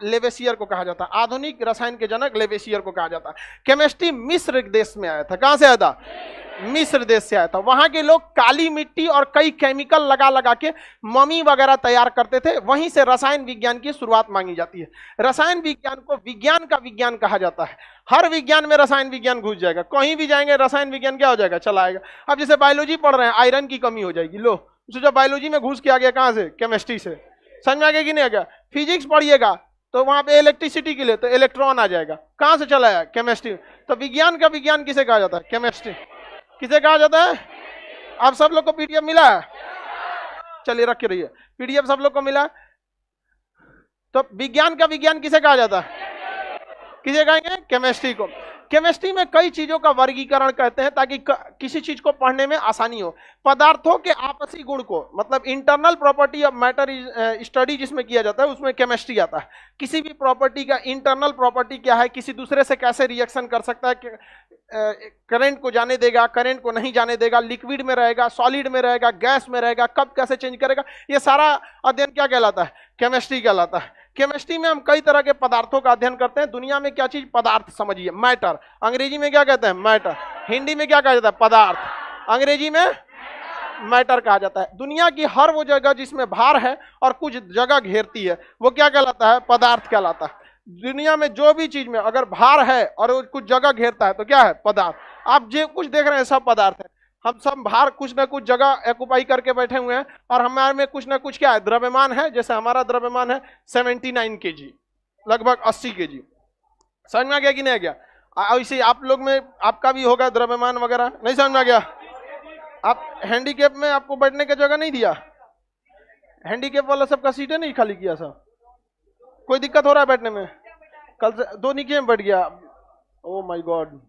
लेवेसियर को कहा जाता है, आधुनिक रसायन के जनक लेवेसियर को कहा जाता है। केमिस्ट्री मिस्र देश में आया था। कहां से आया था? मिस्र देश से आया था। वहां के लोग काली मिट्टी और कई केमिकल लगा लगा के ममी वगैरह तैयार करते थे। वहीं से रसायन विज्ञान की शुरुआत मांगी जाती है। रसायन विज्ञान को विज्ञान का विज्ञान कहा जाता है। हर विज्ञान में रसायन विज्ञान घुस जाएगा, कहीं भी जाएंगे रसायन विज्ञान क्या हो जाएगा? चला आएगा। अब जैसे बायोलॉजी पढ़ रहे हैं, आयरन की कमी हो जाएगी, लो जो बायोलॉजी में घुस के आ गया, कहां से? केमिस्ट्री से। समझ में आ गया कि नहीं आ गया? फिजिक्स पढ़िएगा तो वहां पे इलेक्ट्रिसिटी के लिए तो इलेक्ट्रॉन आ जाएगा, कहां से चला आया? केमिस्ट्री। तो विज्ञान का विज्ञान किसे कहा जाता है? केमिस्ट्री। किसे कहा जाता है? आप सब लोग को पीडीएफ मिला है? चलिए रख के रहिए, पीडीएफ सब लोग को मिला। तो विज्ञान का विज्ञान किसे कहा जाता है? किसे कहेंगे? केमिस्ट्री को। केमिस्ट्री में कई चीजों का वर्गीकरण कहते हैं ताकि किसी चीज को पढ़ने में आसानी हो। पदार्थों के आपसी गुण को, मतलब internal property of matter study जिसमें किया जाता है, उसमें केमिस्ट्री आता है। किसी भी प्रॉपर्टी का इंटरनल प्रॉपर्टी क्या है, किसी दूसरे से कैसे रिएक्शन कर सकता है, करंट को जाने देगा, करंट को नहीं जाने देगा, लिक्विड में रहेगा, सॉलिड में रहेगा, गैस में रहेगा, कब कैसे चेंज करेगा, ये सारा अध्ययन क्या कहलाता है? केमिस्ट्री कहलाता है। केमिस्ट्री में हम कई तरह के पदार्थों का अध्ययन करते हैं। दुनिया में क्या चीज? पदार्थ समझिए, मैटर। अंग्रेजी में क्या कहते हैं? मैटर। हिंदी में क्या कहा जाता है? पदार्थ। अंग्रेजी में मैटर कहा जाता है। दुनिया की हर वो जगह जिसमें भार है और कुछ जगह घेरती है, वो क्या कहलाता है? पदार्थ कहलाता है। दुनिया में जो भी चीज में अगर भार है और कुछ जगह घेरता है तो क्या है? पदार्थ। आप जो कुछ देख रहे हैं सब पदार्थ है। हम सब भार कुछ ना कुछ जगह एक्युपाई करके बैठे हुए हैं और हमारे में कुछ ना कुछ क्या है? द्रव्यमान है। जैसे हमारा द्रव्यमान है 79 kg, लगभग 80 kg। समझ में आ गया कि नहीं आ गया? ऐसे आप लोग में आपका भी होगा द्रव्यमान वगैरह, नहीं समझ में आ गया? आप हैंडीकैप में आपको बैठने की जगह नहीं दिया, हैंडीकैप वाला सबका सीटें नहीं खाली किया सब। कोई दिक्कत हो रहा है बैठने में? कल से 2 नीचे में बैठ गया। Oh my God.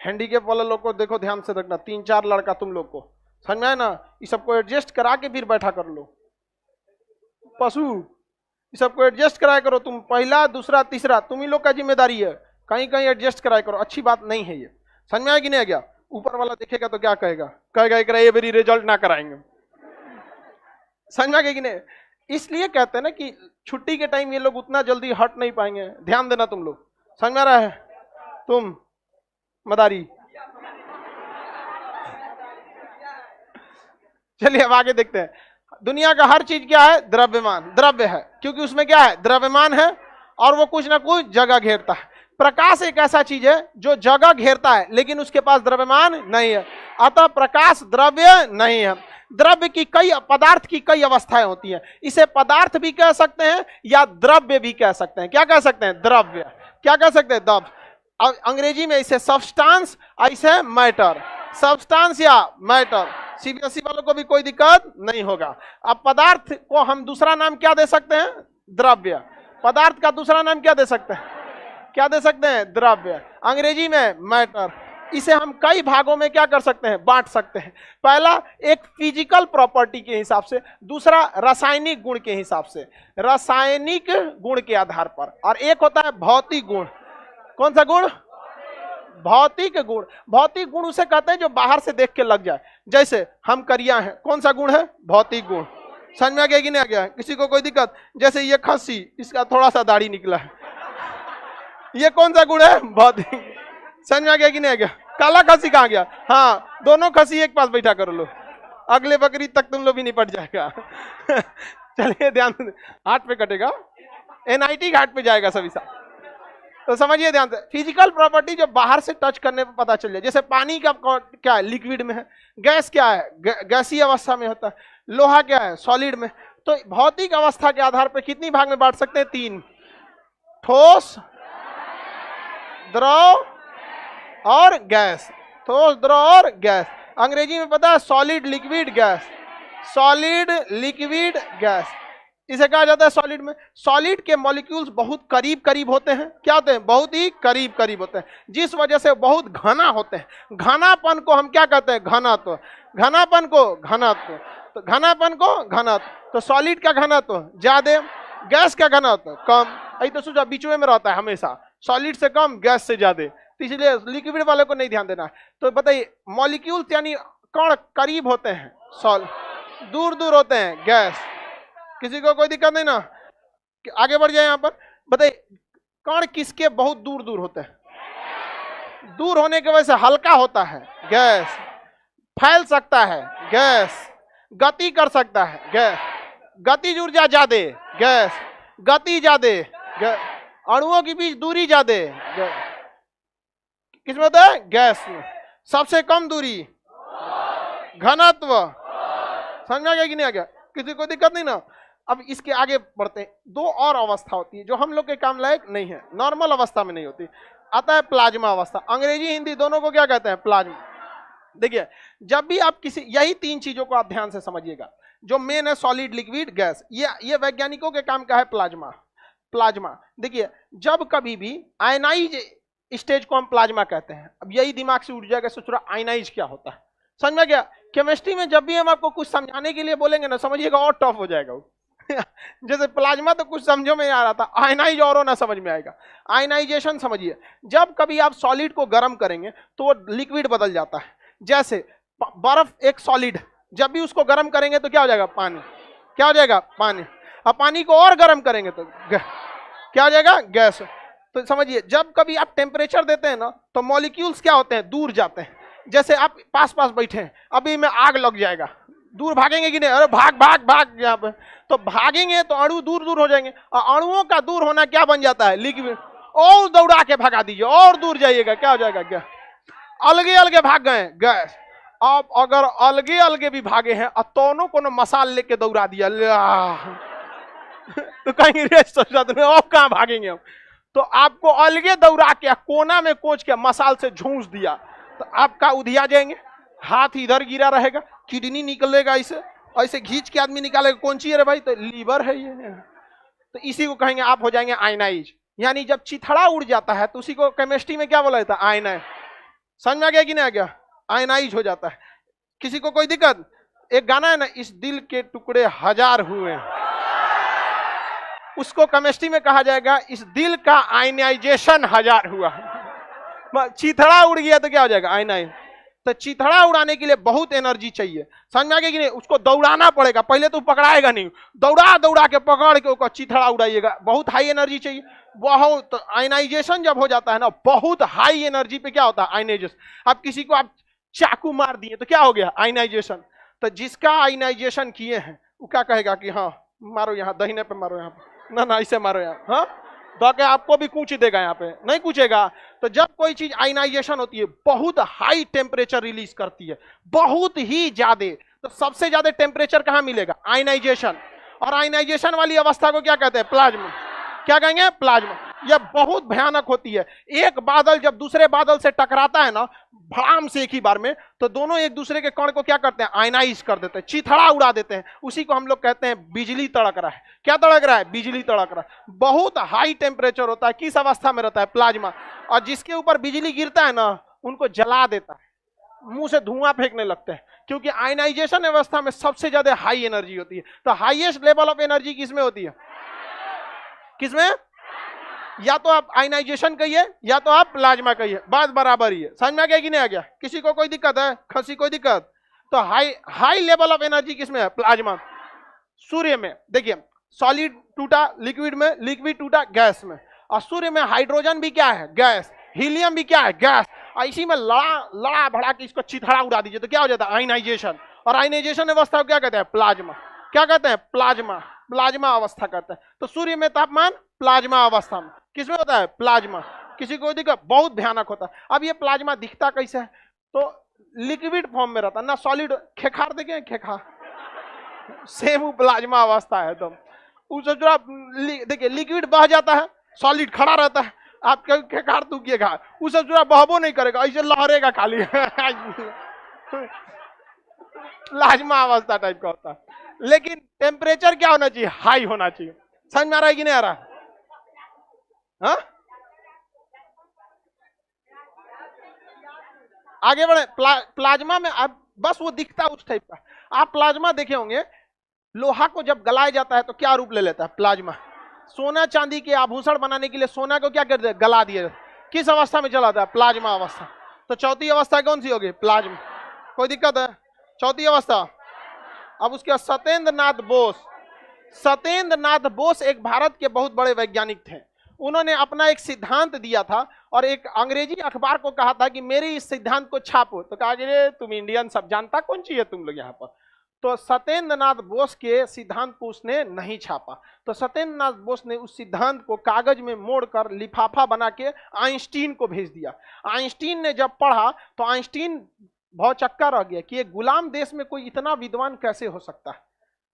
हैंडीकैप वाला लोग को देखो, ध्यान से रखना, 3-4 लड़का तुम लोग को समझ में आए ना, ये सबको एडजस्ट करा के फिर बैठा कर लो। पशु, ये सबको एडजस्ट कराया करो तुम, पहला दूसरा तीसरा तुम ही लोग का जिम्मेदारी है। कहीं कहीं एडजस्ट कराया करो, अच्छी बात नहीं है ये। समझ में आया कि नहीं आ गया? ऊपर वाला देखेगा तो क्या कहेगा? कहेगा ये मेरी रिजल्ट ना कराएंगे। समझ में आ गया कि नहीं? इसलिए कहते हैं ना कि छुट्टी के टाइम ये लोग उतना जल्दी हट नहीं पाएंगे। ध्यान देना तुम लोग। समझ में आ रहा है? तुम मदारी। चलिए अब आगे देखते हैं। दुनिया का हर चीज क्या है? द्रव्यमान, द्रव्य है, क्योंकि उसमें क्या है? द्रव्यमान है और वो कुछ ना कुछ जगह घेरता है। प्रकाश एक ऐसा चीज है जो जगह घेरता है लेकिन उसके पास द्रव्यमान नहीं है, अतः प्रकाश द्रव्य नहीं है। द्रव्य की कई, पदार्थ की कई अवस्थाएं होती हैं। इसे पदार्थ भी कह सकते हैं या द्रव्य भी कह सकते हैं। क्या कह सकते हैं? द्रव्य। क्या कह सकते हैं? द्रव्य। अंग्रेजी में इसे सब्सटेंस, ऐसे मैटर। सब्सटेंस या मैटर। सीबीएसई वालों को भी कोई दिक्कत नहीं होगा। अब पदार्थ को हम दूसरा नाम क्या दे सकते हैं? द्रव्य। पदार्थ का दूसरा नाम क्या दे सकते हैं? क्या दे सकते हैं? द्रव्य। अंग्रेजी में मैटर। इसे हम कई भागों में क्या कर सकते हैं? बांट सकते हैं। पहला एक फिजिकल प्रॉपर्टी के हिसाब से, दूसरा रासायनिक गुण के हिसाब से, रासायनिक गुण के आधार पर, और एक होता है भौतिक गुण। कौन सा गुण? भौतिक गुण। भौतिक गुण उसे कहते हैं जो बाहर से देख के लग जाए। जैसे हम करिया हैं, कौन सा गुण है? भौतिक गुण। समझ में आ गया कि नहीं आ गया? किसी को कोई दिक्कत? जैसे ये खस्सी, इसका थोड़ा सा दाढ़ी निकला है, ये कौन सा गुण है? भौतिक। समझ में आ गया कि नहीं आ गया? काला खस्सी कहाँ गया? हाँ, दोनों खस्सी एक पास बैठा कर लो, अगले बकरी तक तुम लोग भी निपट जाएगा। चलिए ध्यान, हाथ पे कटेगा, एनआईटी घाट पे जाएगा सभी साथ। तो समझिए ध्यान से, फिजिकल प्रॉपर्टी जो बाहर से टच करने पर पता चल जाए। जैसे पानी का क्या है? लिक्विड में है। गैस क्या है? गैसीय अवस्था में होता है। लोहा क्या है? सॉलिड में। तो भौतिक अवस्था के आधार पर कितनी भाग में बांट सकते हैं? 3। ठोस, द्रव और गैस। ठोस, द्रव और गैस। अंग्रेजी में पता है? Solid, liquid, gas. Solid, liquid, gas, इसे कहा जाता है सॉलिड में। सॉलिड के मॉलिक्यूल्स बहुत करीब करीब होते हैं। क्या होते हैं? बहुत ही करीब करीब होते हैं, जिस वजह से बहुत घना होते हैं। घनापन को हम क्या कहते हैं? घनत्व। घनापन को घनत्व। तो घनापन को घनत्व। तो सॉलिड का घनत्व ज्यादा, गैस का घनत्व कम। यही तो सोचा, बीच में रहता है हमेशा, सॉलिड से कम, गैस से ज्यादा। तो इसलिए लिक्विड वाले को नहीं ध्यान देना है। तो बताइए, मॉलिक्यूल्स यानी कण करीब होते हैं, सॉलिड दूर दूर होते हैं, गैस। किसी को कोई दिक्कत नहीं ना? आगे बढ़ जाए। यहां पर बताइए, कण किसके बहुत दूर दूर होते हैं? दूर होने की वजह से हल्का होता है, गैस। फैल सकता है, गैस। गति कर सकता है, गैस। गतिज ऊर्जा ज्यादा, गैस। गति ज्यादा, अणुओं के बीच दूरी ज्यादा, किसमें होता है? गैस में। सबसे कम दूरी, घनत्व। समझ में आ गया कि नहीं आ गया? किसी को दिक्कत नहीं ना? अब इसके आगे बढ़ते हैं। दो और अवस्था होती है जो हम लोग के काम लायक नहीं है, नॉर्मल अवस्था में नहीं होती। आता है प्लाज्मा अवस्था। अंग्रेजी हिंदी दोनों को क्या कहते हैं? प्लाज्मा। देखिए, जब भी आप किसी, यही तीन चीजों को आप ध्यान से समझिएगा जो मेन है, सॉलिड, लिक्विड, गैस। ये वैज्ञानिकों के काम का है प्लाज्मा। प्लाज्मा देखिए, जब कभी भी आयनाइज स्टेज को हम प्लाज्मा कहते हैं। अब यही दिमाग से उठ जाएगा, सोच रहा आयनाइज क्या होता है। समझ में गया? केमिस्ट्री में जब भी हम आपको कुछ समझाने के लिए बोलेंगे ना, समझिएगा और टफ हो जाएगा वो। जैसे प्लाज्मा तो कुछ समझो में आ रहा था, आयनाइज और ना समझ में आएगा। आयनाइजेशन समझिए, जब कभी आप सॉलिड को गर्म करेंगे तो लिक्विड बदल जाता है। जैसे बर्फ एक सॉलिड, जब भी उसको गर्म करेंगे तो क्या हो जाएगा? पानी। क्या हो जाएगा? पानी। अब पानी को और गर्म करेंगे तो क्या हो जाएगा? गैस। तो समझिए, जब कभी आप टेम्परेचर देते हैं ना तो मॉलिक्यूल्स क्या होते हैं? दूर जाते हैं। जैसे आप पास पास बैठे हैं, अभी में आग लग जाएगा, दूर भागेंगे कि नहीं? अरे भाग भाग भाग, यहाँ पे तो भागेंगे तो अणु दूर दूर हो जाएंगे। और अणुओं का दूर होना क्या बन जाता है? लिक्विड। और दौड़ा के भगा दीजिए, और दूर जाइएगा, क्या हो जाएगा? गैस। अलगे अलगे भाग गए, गैस। अब अगर अलगे अलगे भी भागे हैं और दोनों को मसाल लेके दौड़ा दिया तो कहीं अब कहां भागेंगे हम? तो आपको अलगे दौड़ा के कोना में कोच के मसाल से झूंस दिया तो आपका उधिया जाएंगे, हाथ इधर गिरा रहेगा, किडनी निकलेगा, ऐसे ऐसे घींच के आदमी निकालेगा। कौन सी है भाई? तो लीवर है ये। तो इसी को कहेंगे आप हो जाएंगे आयनाइज। यानी जब चिथड़ा उड़ जाता है तो उसी को केमिस्ट्री में क्या बोला जाता है? आयना। समझ में आ गया कि नहीं आ गया? आयनाइज हो जाता है। किसी को कोई दिक्कत? एक गाना है ना, इस दिल के टुकड़े हजार हुए, उसको केमिस्ट्री में कहा जाएगा इस दिल का आयनाइजेशन हजार हुआ। चिथड़ा उड़ गया तो क्या हो जाएगा? आयनाइज। तो चिथड़ा उड़ाने के लिए बहुत एनर्जी चाहिए। समझ में आ गया कि नहीं? उसको दौड़ाना पड़ेगा, पहले तो पकड़ाएगा नहीं, दौड़ा दौड़ा के पकड़ के उसको चिथड़ा उड़ाइएगा। बहुत हाई एनर्जी चाहिए। बहुत आयनाइजेशन जब हो जाता है ना, बहुत हाई एनर्जी पे क्या होता है? आयनाइजेशन। अब किसी को आप चाकू मार दिए तो क्या हो गया? आयनाइजेशन। तो जिसका आयनाइजेशन किए हैं वो क्या कहेगा कि हाँ मारो, यहाँ दहीने पे मारो, यहाँ पे ना ऐसे मारो, यहाँ हाँ तो क्या आपको भी कूच देगा? यहाँ पे नहीं कूचेगा। तो जब कोई चीज आयनाइजेशन होती है, बहुत हाई टेम्परेचर रिलीज करती है, बहुत ही ज्यादा। तो सबसे ज्यादा टेम्परेचर कहाँ मिलेगा? आयनाइजेशन। और आयनाइजेशन वाली अवस्था को क्या कहते हैं? प्लाज्मा। क्या कहेंगे? प्लाज्मा। यह बहुत भयानक होती है। एक बादल जब दूसरे बादल से टकराता है ना, भड़ाम से एक ही बार में, तो दोनों एक दूसरे के कण को क्या करते हैं? आयनाइज कर देते हैं, चिथड़ा उड़ा देते हैं। उसी को हम लोग कहते हैं बिजली तड़क रहा है। क्या तड़क रहा है? बिजली तड़क रहा है। बहुत हाई टेम्परेचर होता है। किस अवस्था में रहता है? प्लाज्मा। और जिसके ऊपर बिजली गिरता है ना, उनको जला देता है, मुंह से धुआं फेंकने लगते हैं, क्योंकि आयनाइजेशन अवस्था में सबसे ज्यादा हाई एनर्जी होती है। तो हाईएस्ट लेवल ऑफ एनर्जी किसमें होती है? किसमें? या तो आप आयनाइजेशन कहिए या तो आप प्लाज्मा कहिए, बात बराबर ही है। समझ में आ गया कि नहीं आ गया? किसी को कोई दिक्कत है? खसी कोई दिक्कत? तो हाई लेवल ऑफ एनर्जी किसमें है? प्लाज्मा। सूर्य में देखिए, सॉलिड टूटा लिक्विड में, लिक्विड टूटा गैस में। और सूर्य में हाइड्रोजन भी क्या है? गैस। हीलियम भी क्या है? गैस। इसी में लड़ा भड़ा के इसको चिथड़ा उड़ा दीजिए तो क्या हो जाता है? आयनाइजेशन। और आयनाइजेशन अवस्था को क्या कहते हैं? प्लाज्मा। क्या कहते हैं? प्लाज्मा। प्लाज्मा अवस्था कहते हैं। तो सूर्य में तापमान प्लाज्मा अवस्था में, किसमें होता है? प्लाज्मा। किसी को दिक्कत? बहुत भयानक होता है। अब ये प्लाज्मा दिखता कैसे है? तो लिक्विड फॉर्म में रहता है ना, सॉलिड। खेखार देखे? खेखार सेम प्लाज्मा अवस्था है। तो उसे जो देखिए, लिक्विड बह जाता है, सॉलिड खड़ा रहता है। आप खेखार तूकिएगा, उसे जो बहबो नहीं करेगा, ऐसे लहरेगा खाली। प्लाज्मा अवस्था टाइप का होता है। लेकिन टेम्परेचर क्या होना चाहिए? हाई होना चाहिए। समझ में आ रहा है कि नहीं आ रहा? हाँ? आगे बढ़े। प्लाज्मा में आप बस वो दिखता उस टाइप का। आप प्लाज्मा देखे होंगे, लोहा को जब गलाया जाता है तो क्या रूप ले लेता है? प्लाज्मा। सोना चांदी के आभूषण बनाने के लिए सोना को क्या करते हैं? गला दिए। किस अवस्था में चला था? प्लाज्मा अवस्था। तो चौथी अवस्था कौन सी होगी? प्लाज्मा। कोई दिक्कत है? चौथी अवस्था। अब उसके सत्येंद्र नाथ बोस, सत्येंद्र नाथ बोस एक भारत के बहुत बड़े वैज्ञानिक थे। उन्होंने अपना एक सिद्धांत दिया था और एक अंग्रेजी अखबार को कहा था कि मेरे इस सिद्धांत को छापो। तो कहा कि तुम इंडियन सब जानता कौन चाहिए तुम लोग यहाँ पर। तो सत्येंद्र नाथ बोस के सिद्धांत को उसने नहीं छापा। तो सत्येंद्र नाथ बोस ने उस सिद्धांत को कागज में मोड़कर लिफाफा बना के आइंस्टीन को भेज दिया। आइंस्टीन ने जब पढ़ा तो आइंस्टीन भौचक्का रह गया कि एक गुलाम देश में कोई इतना विद्वान कैसे हो सकता है।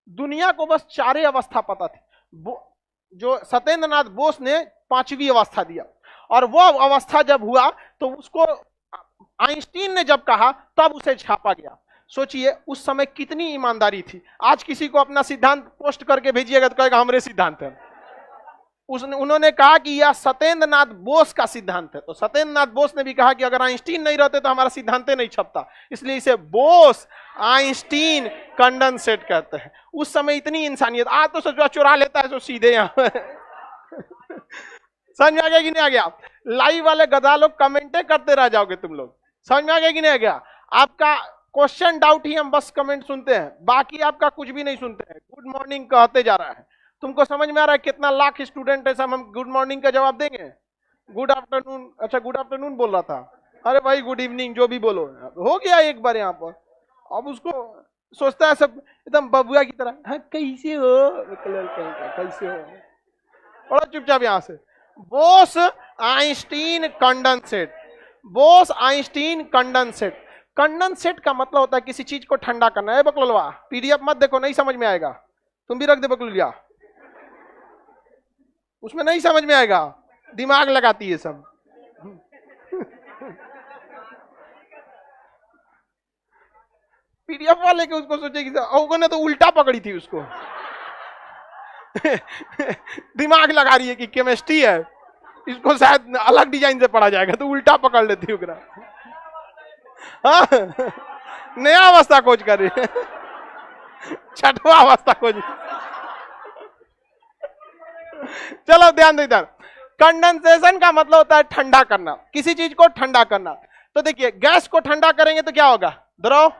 दुनिया को बस 4 अवस्था पता थी, जो सत्येंद्र नाथ बोस ने 5वीं अवस्था दिया। और वो अवस्था जब हुआ तो उसको आइंस्टीन ने जब कहा तब उसे छापा गया। सोचिए उस समय कितनी ईमानदारी थी। आज किसी को अपना सिद्धांत पोस्ट करके भेजिएगा तो कहेगा हमारे सिद्धांत है। उन्होंने कहा कि यह सत्येंद्र नाथ बोस का सिद्धांत है। तो सत्येंद्र नाथ बोस ने भी कहा कि अगर आइंस्टीन नहीं रहते तो हमारा सिद्धांत नहीं छपता, इसलिए इसे बोस आइंस्टीन कंडेंसेट कहते हैं। उस समय इतनी इंसानियत। आज तो सोचा चुरा लेता है तो सीधे यहाँ समझ में आ गया कि नहीं आ गया? लाइव वाले गधा लोग कमेंटे करते रह जाओगे तुम लोग। समझ में आ गया कि नहीं आ गया? आपका क्वेश्चन डाउट ही हम बस कमेंट सुनते हैं, बाकी आपका कुछ भी नहीं सुनते हैं। गुड मॉर्निंग कहते जा रहा है। तुमको समझ में आ रहा है कितना लाख स्टूडेंट है सब हम गुड मॉर्निंग का जवाब देंगे? गुड आफ्टरनून, अच्छा गुड आफ्टरनून बोल रहा था। अरे भाई गुड इवनिंग जो भी बोलो, हो गया एक बार यहाँ पर। अब उसको सोचता है सब एकदम बबुआ की तरह, हाँ कैसे हो, कैसे हो, बड़ा चुपचाप यहाँ से। Bose Einstein condensate, Bose Einstein condensate. Condensate का मतलब होता है किसी चीज को ठंडा करना है। बकलोलवा पीडीएफ मत देखो, नहीं समझ में आएगा। तुम भी रख दे बकलोलिया, उसमें नहीं समझ में आएगा, दिमाग लगाती है सब। पीडीएफ वाले के उसको सोचे कि औगो ने तो उल्टा पकड़ी थी उसको। दिमाग लगा रही है कि केमिस्ट्री है, इसको शायद अलग डिजाइन से पढ़ा जाएगा, तो उल्टा पकड़ लेती उगरा। हाँ? नया अवस्था खोज कर रही है, 6वां अवस्था खोज। चलो ध्यान दो इधर। कंडेंसेशन का मतलब होता है ठंडा करना, किसी चीज को ठंडा करना। तो देखिए गैस को ठंडा करेंगे तो क्या होगा? द्रव।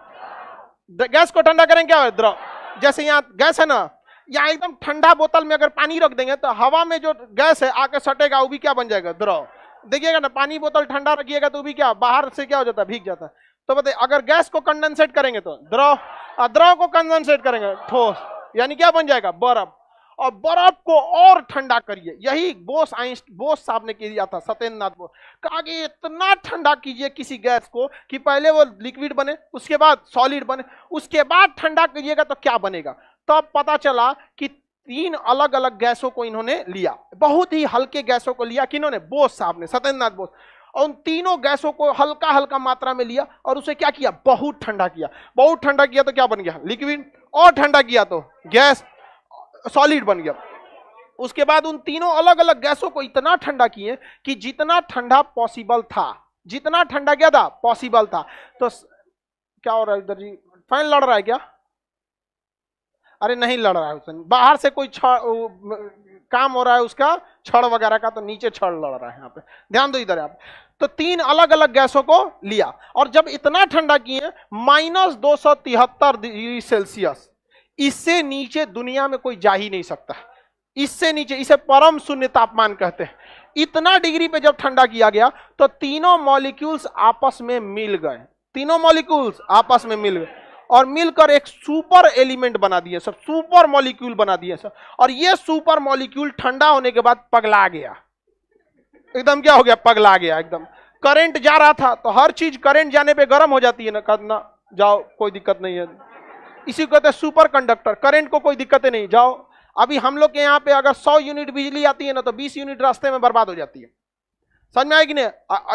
गैस को ठंडा करेंगे क्या होगा? द्रव। जैसे यहाँ गैस है ना, यहाँ एकदम ठंडा बोतल में अगर पानी रख देंगे तो हवा में जो गैस है आके सटेगा, वो भी क्या बन जाएगा? द्रव। देखिएगा ना, पानी बोतल ठंडा रखिएगा तो भी क्या बाहर से क्या हो जाता है? भीग जाता है। तो बताइए अगर गैस को कंडेंसेट करेंगे तो द्रव, और द्रव को कंडेंसेट करेंगे ठोस, यानी क्या बन जाएगा? बर्फ। और बर्फ को और ठंडा करिए। यही बोस साहब ने किया था, सत्येंद्र नाथ बोस। कहा कि इतना ठंडा कीजिए किसी गैस को कि पहले वो लिक्विड बने, उसके बाद सॉलिड बने, उसके बाद ठंडा कीजिएगा तो क्या बनेगा। तब पता चला कि 3 अलग अलग गैसों को इन्होंने लिया, बहुत ही हल्के गैसों को लिया। किन्होंने? बोस साहब ने, सत्येंद्र नाथ बोस। और उन तीनों गैसों को हल्का हल्का मात्रा में लिया और उसे क्या किया? बहुत ठंडा किया। बहुत ठंडा किया तो क्या बन गया? लिक्विड। और ठंडा किया तो गैस, सॉलिड बन गया। उसके बाद उन तीनों अलग अलग गैसों को इतना ठंडा किए कि जितना ठंडा पॉसिबल था, जितना ठंडा क्या था? पॉसिबल था। तो क्या हो रहा है इधर जी? फैन लड़ रहा है क्या? अरे नहीं लड़ रहा है, उसने बाहर से कोई काम हो रहा है उसका, छड़ वगैरह का, तो नीचे छड़ लड़ रहा है यहाँ पे। ध्यान दो इधर आप। तो 3 अलग अलग गैसों को लिया और जब इतना ठंडा किए -273 डिग्री सेल्सियस, इससे नीचे दुनिया में कोई जा ही नहीं सकता। इससे नीचे, इसे परम शून्य तापमान कहते हैं। इतना डिग्री पे जब ठंडा किया गया तो तीनों मॉलिक्यूल्स आपस में मिल गए। तीनों मॉलिक्यूल्स आपस में मिल गए और मिलकर एक सुपर एलिमेंट बना दिए सब, सुपर मॉलिक्यूल बना दिए सब। और ये सुपर मॉलिक्यूल ठंडा होने के बाद पगला गया। एकदम क्या हो गया? पगला गया एकदम। करंट जा रहा था तो हर चीज करंट जाने पे गर्म हो जाती है ना, करना जाओ कोई दिक्कत नहीं है। इसी को कहते हैं सुपर कंडक्टर। करंट को कोई दिक्कत नहीं, जाओ। अभी हम लोग के यहाँ पे अगर 100 यूनिट बिजली आती है ना तो 20 यूनिट रास्ते में बर्बाद हो जाती है। समझ में आएगी नहीं?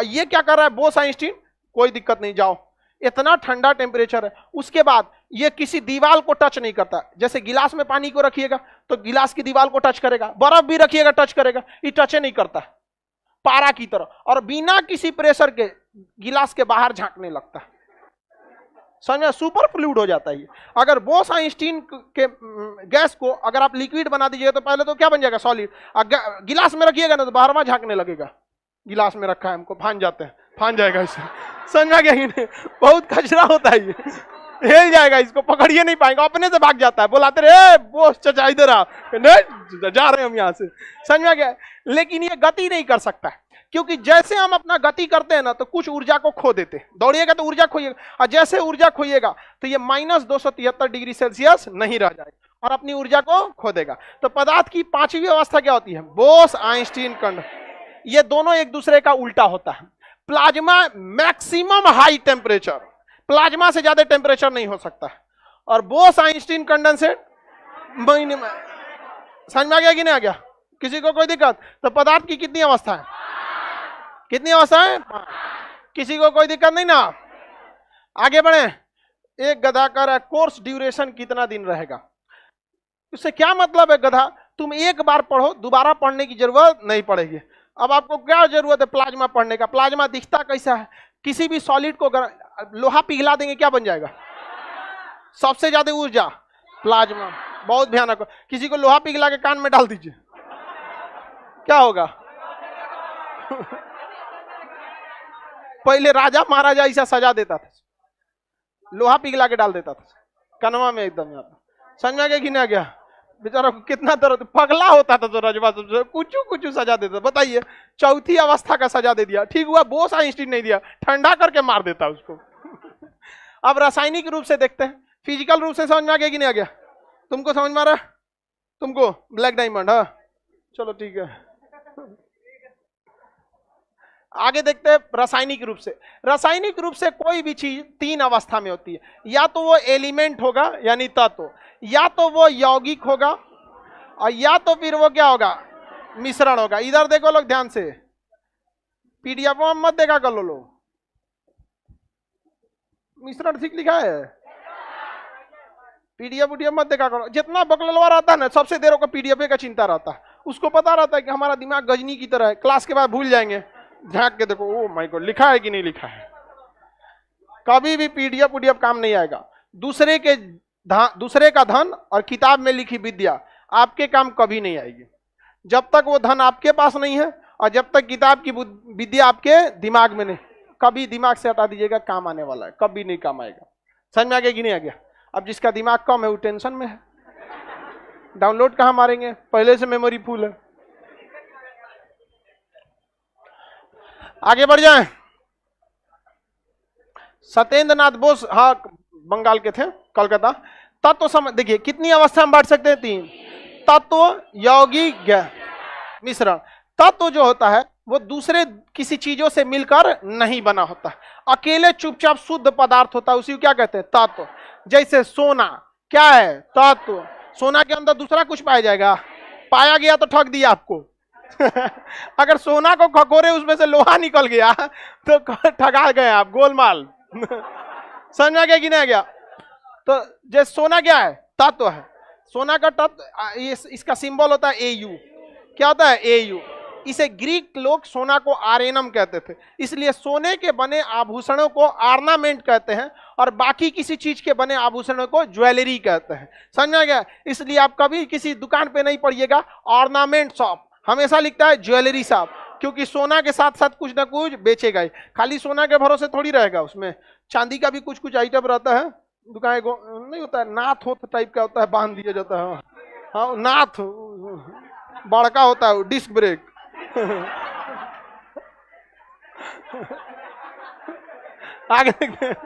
ये क्या कर रहा है बोस आइंस्टीन? कोई दिक्कत नहीं, जाओ। इतना ठंडा टेम्परेचर है। उसके बाद ये किसी दीवार को टच नहीं करता। जैसे गिलास में पानी को रखिएगा तो गिलास की दीवार को टच करेगा, बर्फ भी रखिएगा टच करेगा, ये टच नहीं करता, पारा की तरह। और बिना किसी प्रेशर के गिलास के बाहर झांकने लगता है। समझ, सुपर फ्लूइड हो जाता है। अगर बोस आइंस्टीन के गैस को अगर आप लिक्विड बना दीजिएगा तो पहले तो क्या बन जाएगा? सॉलिड। गिलास में रखिएगा ना तो बाहरवा झांकने लगेगा। गिलास में रखा है हमको, फान जाते हैं, फान जाएगा इससे। समझ में आ गया कि नहीं? बहुत कचरा होता है ये। हिल जाएगा, इसको पकड़िए नहीं पाएंगे, अपने से भाग जाता है, बुलाते रहे बोस चाचा इधर आ, नहीं जा रहे हैं हम यहाँ से, समझ में आ गया। लेकिन ये गति नहीं कर सकता है, क्योंकि जैसे हम अपना गति करते हैं ना तो कुछ ऊर्जा को खो देते हैं, दौड़िएगा तो ऊर्जा खोइएगा, और जैसे ऊर्जा खोइएगा तो ये -273 डिग्री सेल्सियस नहीं रह जाएगा और अपनी ऊर्जा को खो देगा। तो पदार्थ की पांचवी अवस्था क्या होती है? Bose Einstein conduction. ये दोनों एक दूसरे का उल्टा होता है। Plasma maximum high temperature, plasma से ज्यादा टेम्परेचर नहीं हो सकता है, और बोस आइंस्टीन कंडेंसेट महीने में। समझ में आ गया कि नहीं आ गया? किसी को कोई दिक्कत? तो पदार्थ की कितनी अवस्था है? कितनी अवस्था है? किसी को कोई दिक्कत नहीं ना? आगे बढ़े। एक गधा कर है कोर्स ड्यूरेशन कितना दिन रहेगा? उससे क्या मतलब है? गधा तुम एक बार पढ़ो, दोबारा पढ़ने की जरूरत नहीं पड़ेगी। अब आपको क्या जरूरत है प्लाज्मा पढ़ने का? प्लाज्मा दिखता कैसा है? किसी भी सॉलिड को लोहा पिघला देंगे, क्या बन जाएगा? सबसे ज्यादा ऊर्जा प्लाज्मा। बहुत भयानक। किसी को लोहा पिघला के कान में डाल दीजिए, क्या होगा? पहले राजा महाराजा ऐसा सजा देता था, लोहा पिघला के डाल देता था कनवा में एकदम। यहाँ समझ में आ गया कि नहीं आ गया? बेचारा कितना दर्द, पगला होता था तो रजवा कुछ कुछ सजा देता। बताइए, चौथी अवस्था का सजा दे दिया। ठीक हुआ बोस आइंस्टीन नहीं दिया, ठंडा करके मार देता उसको। अब रासायनिक रूप से देखते हैं, फिजिकल रूप से समझ में आ गया कि नहीं आ गया? तुमको समझ में आ रहा? तुमको ब्लैक डायमंड? हाँ चलो ठीक है। आगे देखते हैं रासायनिक रूप से। रासायनिक रूप से कोई भी चीज तीन अवस्था में होती है, या तो वो एलिमेंट होगा यानी तत्व, या तो वो यौगिक होगा, और या तो फिर वो क्या होगा? मिश्रण होगा। इधर देखो लोग ध्यान से, पीडीएफ में मत देखा कर लो। मिश्रण ठीक लिखा है, पीडीएफ मत देखा करो। जितना बकलवा रहता है ना, सबसे देर को पीडीएफ का चिंता रहता है। उसको पता रहता है कि हमारा दिमाग गजनी की तरह है, क्लास के बाद भूल जाएंगे। झांक के देखो, ओ माय गॉड लिखा है कि नहीं लिखा है। कभी भी पीडीएफ काम नहीं आएगा। दूसरे का धन और किताब में लिखी विद्या आपके काम कभी नहीं आएगी, जब तक वो धन आपके पास नहीं है और जब तक किताब की विद्या आपके दिमाग में नहीं। कभी दिमाग से हटा दीजिएगा, काम आने वाला है, कभी नहीं काम आएगा। समझ में आ गया कि नहीं आ गया? अब जिसका दिमाग कम है वो टेंशन में है, डाउनलोड कहाँ मारेंगे? पहले से मेमोरी फुल है। आगे बढ़ जाएं। सत्येंद्र नाथ बोस, हाँ बंगाल के थे, कलकत्ता। तत्व समझ देखिए, कितनी अवस्था में बांट सकते हैं? तीन। तत्व, यौगिक, मिश्रण। तत्व जो होता है वो दूसरे किसी चीजों से मिलकर नहीं बना होता, अकेले चुपचाप शुद्ध पदार्थ होता है, उसी को क्या कहते हैं? तत्व। जैसे सोना क्या है? तत्व। सोना के अंदर दूसरा कुछ पाया जाएगा? पाया गया तो ठग दिया आपको। अगर सोना को खकोरे उसमें से लोहा निकल गया तो ठगा गए आप, गोलमाल। समझ में आ गया कि नहीं आ गया? तो जैसे सोना क्या है? तत्व है। सोना का तत्व, इसका सिंबल होता है AU। क्या होता है? AU। इसे ग्रीक लोग सोना को आरेनम कहते थे, इसलिए सोने के बने आभूषणों को ऑर्नामेंट कहते हैं और बाकी किसी चीज के बने आभूषणों को ज्वेलरी कहते हैं। समझ में आ गया? इसलिए आप कभी किसी दुकान पे नहीं पढ़िएगा ऑर्नामेंट शॉप, हमेशा लिखता है ज्वेलरी शॉप, क्योंकि सोना के साथ साथ कुछ ना कुछ बेचेगा ही। खाली सोना के भरोसे थोड़ी रहेगा, उसमें चांदी का भी कुछ कुछ आइटम रहता है। दुकान नहीं होता है, नाथ होता टाइप का होता है, बांध दिया जाता है। हाँ नाथ बड़का होता है, डिस्क ब्रेक। आगे देखते हैं।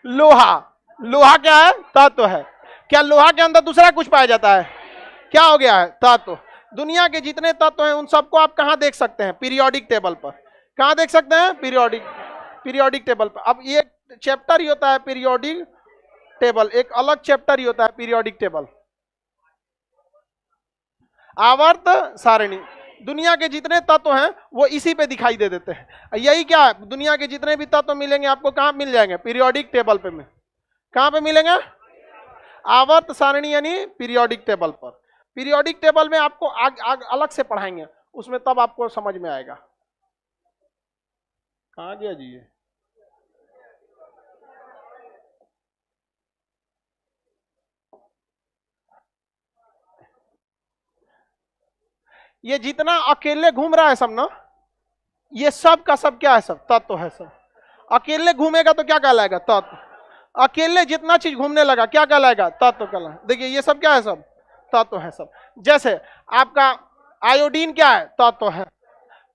लोहा, लोहा क्या है? तत्व है। क्या लोहा के अंदर दूसरा कुछ पाया जाता है? क्या हो गया है? तत्व। दुनिया के जितने तत्व हैं उन सबको आप कहां देख सकते हैं? पीरियोडिक टेबल पर। कहां देख सकते हैं? पीरियोडिक टेबल पर। अब ये चैप्टर ही होता है पीरियोडिक टेबल, एक अलग चैप्टर ही होता है पीरियोडिक टेबल। आवर्त सारणी। दुनिया के जितने तत्व हैं वो इसी पे दिखाई दे देते हैं। यही क्या है? दुनिया के जितने भी तत्व मिलेंगे आपको कहां मिल जाएंगे? पीरियोडिक टेबल पे। में कहां पे मिलेंगे? आवर्त सारणी यानी पीरियोडिक टेबल पर। पीरियोडिक टेबल में आपको अलग से पढ़ाएंगे, उसमें तब आपको समझ में आएगा। कहां गया जी ये जितना अकेले घूम रहा है सब ना, ये सब का सब क्या है? सब तत्व है। सब अकेले घूमेगा तो क्या कहलाएगा? तत्व। अकेले जितना चीज घूमने लगा क्या कहलाएगा? तत्व कहलाएगा। देखिए ये सब क्या है? सब तत्व है सब। जैसे आपका आयोडीन क्या है? तत्व है।